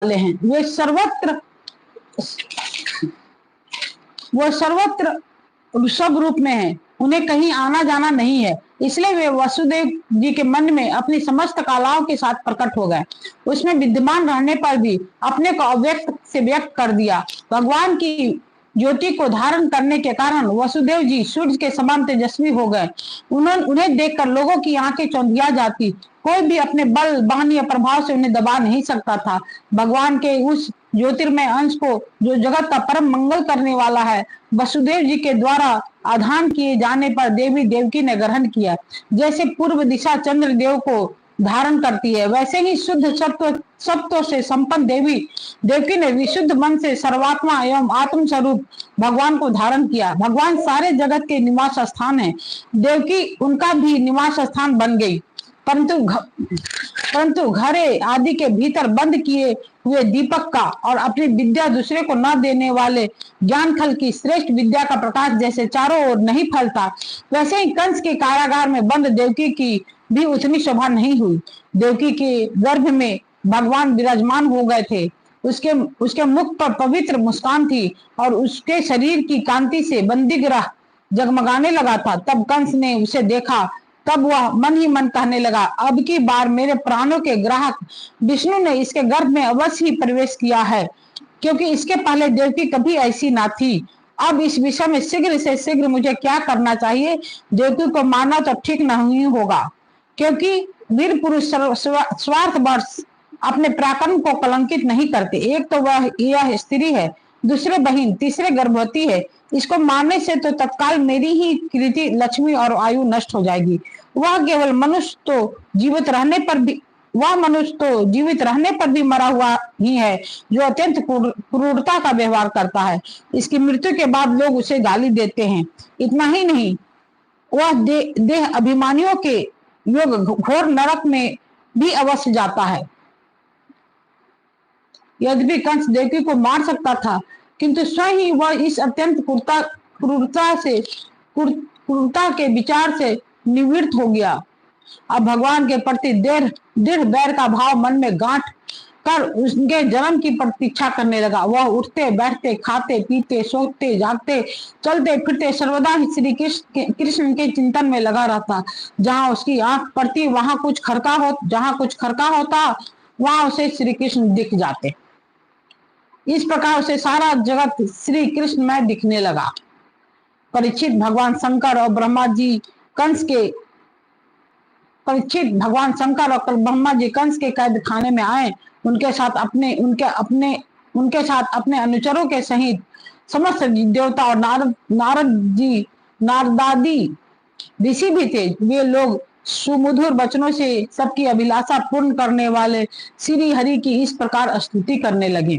वाले हैं। वो सर्वत्र सब रूप में है, उन्हें कहीं आना जाना नहीं है, इसलिए वे वसुदेव जी के मन में अपनी समस्त कलाओं के साथ प्रकट हो गए। उसमें विद्यमान रहने पर भी अपने को अव्यक्त से व्यक्त कर दिया। भगवान की ज्योति को धारण करने के कारण वसुदेव जी सूर्य के समान तेजस्वी हो गए। उन्हें देखकर लोगों की आंखें चौंधिया जाती, कोई भी अपने बल बहन या प्रभाव से उन्हें दबा नहीं सकता था। भगवान के उस ज्योतिर्मय अंश को, जो जगत का परम मंगल करने वाला है, वसुदेव जी के द्वारा आधान किए जाने पर देवी देवकी ने ग्रहण किया। जैसे पूर्व दिशा चंद्र देव को धारण करती है, वैसे ही शुद्ध सत्व से संपन्न देवकी ने विशुद्ध मन से सर्वात्मा एवं आत्म स्वरूप भगवान को धारण किया। भगवान सारे जगत के निवास स्थान है, देवकी उनका भी निवास स्थान बन गई। परंतु घरे आदि के भीतर बंद किए हुए दीपक का और अपनी विद्या दूसरे को न देने वाले ज्ञानखल की श्रेष्ठ विद्या का प्रकाश जैसे चारों ओर नहीं फैलता, वैसे ही कंस के कारागार में बंद देवकी की भी उतनी शोभा नहीं हुई। देवकी के गर्भ में भगवान विराजमान हो गए थे। उसके मुख पर पवित्र मुस्कान थी और उसके शरीर की कांति से बंदीगृह जगमगाने लगा था। तब कंस ने उसे देखा, तब वह मन ही मन कहने लगा, अब की बार मेरे प्राणों के ग्राहक विष्णु ने इसके गर्भ में अवश्य ही प्रवेश किया है, क्योंकि इसके पहले देवकी कभी ऐसी ना थी। अब इस विषय में शीघ्र से शीघ्र मुझे क्या करना चाहिए? देवकी को मारना तो ठीक नहीं होगा, क्योंकि वीर पुरुष स्वार्थवश अपने पराक्रम को कलंकित नहीं करते। एक तो वह यह स्त्री है, दूसरे बहन, तीसरे गर्भवती है। इसको मारने से तो तत्काल मेरी ही कीर्ति, लक्ष्मी और आयु नष्ट हो जाएगी। वह केवल मनुष्य तो जीवित रहने पर भी मरा हुआ ही है, जो अत्यंत क्रूरता का व्यवहार करता है। इसकी मृत्यु के बाद लोग उसे गाली देते हैं। इतना ही नहीं, वह देह अभिमानियों के योग घोर नरक में भी अवश्य जाता है। यद्यपि कंस देवकी को मार सकता था, किंतु स्वयं ही वह इस अत्यंत क्रूरता के विचार से निवृत्त हो गया। अब भगवान के प्रति दृढ़ बैर का भाव मन में गांठ कर उसके जन्म की प्रतीक्षा करने लगा। वह उठते बैठते, खाते पीते, सोते जागते, चलते फिरते सर्वदा ही श्री कृष्ण के चिंतन में लगा रहता। जहाँ उसकी आंख पड़ती जहाँ कुछ खरका होता वहां उसे श्री कृष्ण दिख जाते। इस प्रकार उसे सारा जगत श्री कृष्ण में दिखने लगा। परीक्षित भगवान शंकर और ब्रह्मा जी कंस के कैद खाने में आए। उनके साथ अपने अनुचरों के सहित समस्त देवता और नारदादि ऋषि भी थे। वे लोग सुमधुर वचनों से सबकी अभिलाषा पूर्ण करने वाले श्री हरि की इस प्रकार स्तुति करने लगे।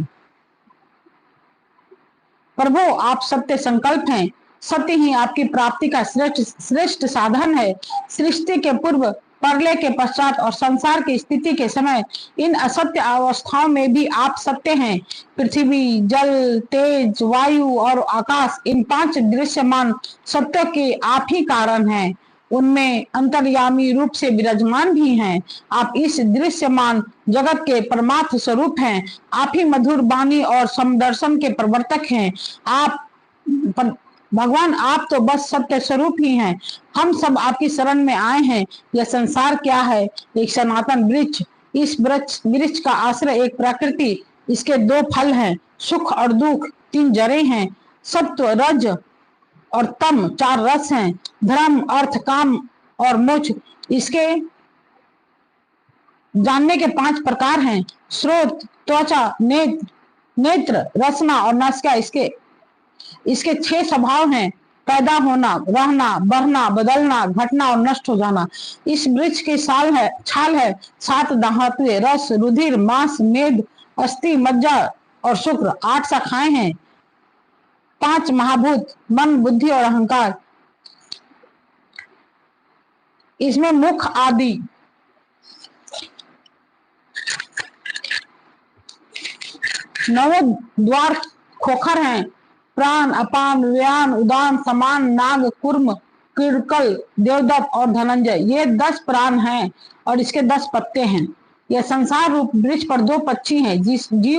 प्रभु, आप सत्य संकल्प हैं, सत्य ही आपकी प्राप्ति का श्रेष्ठ साधन है। सृष्टि के पूर्व, प्रलय के पश्चात और संसार की स्थिति के समय इन असत्य अवस्थाओं में भी आप सत्य हैं। पृथ्वी, जल, तेज, वायु और आकाश, इन 5 दृश्यमान सत्यों के आप ही कारण हैं। उनमें अंतर्यामी रूप से विराजमान भी हैं। आप इस दृश्यमान जगत के परमार्थ स्वरूप हैं। आप ही मधुर वाणी और समदर्शन के प्रवर्तक हैं। भगवान, आप तो बस सत्य स्वरूप ही हैं। हम सब आपकी शरण में आए हैं। यह संसार क्या है? एक सनातन वृक्ष। इस वृक्ष का आश्रय एक प्रकृति, इसके 2 फल हैं, सुख और दुख, 3 जड़ें हैं, सत्व, रज और तम, 4 रस हैं, धर्म, अर्थ, काम और मोक्ष इसके जानने के 5 प्रकार हैं, स्रोत, त्वचा, नेत्र, रसना और नासिका इसके 6 स्वभाव हैं, पैदा होना, रहना, बढ़ना, बदलना, घटना और नष्ट हो जाना। इस वृक्ष की छाल है 7 धातुएं, रस, रुधिर, मांस, मेद, अस्थि, मज्जा और शुक्र, 8 शाखाएं हैं, 5 महाभूत, मन, बुद्धि और अहंकार। इसमें मुख आदि 9 द्वार खोखर हैं, प्राण, अपान, व्यान, उदान, समान, नाग, कुर्म, किरकल, देवदत्त और धनंजय। ये 10 प्राण हैं और इसके 10 पत्ते हैं। यह संसार रूप वृक्ष पर दो पक्षी हैं, जिस जीव